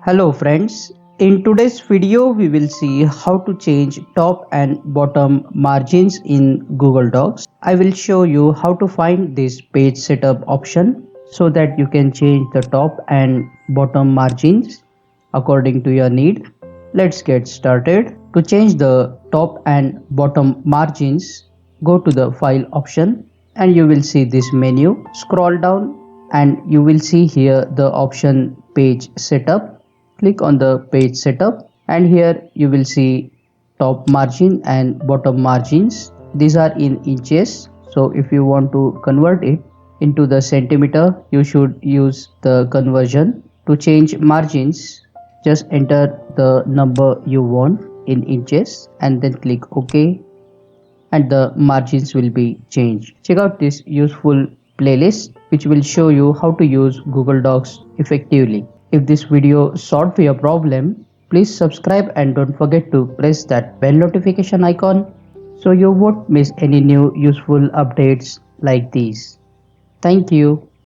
Hello friends, in today's video we will see how to change top and bottom margins in Google Docs. I will show you how to find this page setup option so that you can change the top and bottom margins according to your need. Let's get started. To change the top and bottom margins, go to the file option and you will see this menu. Scroll down and you will see here the option page setup. Click on the page setup and here you will see top margin and bottom margins. These are in inches, so if you want to convert it into the centimeter you should use the conversion. To change margins, just enter the number you want in inches and then click OK and the margins will be changed. Check out this useful playlist which will show you how to use Google Docs effectively. If this video solved your problem, please subscribe and don't forget to press that bell notification icon so you won't miss any new useful updates like these. Thank you.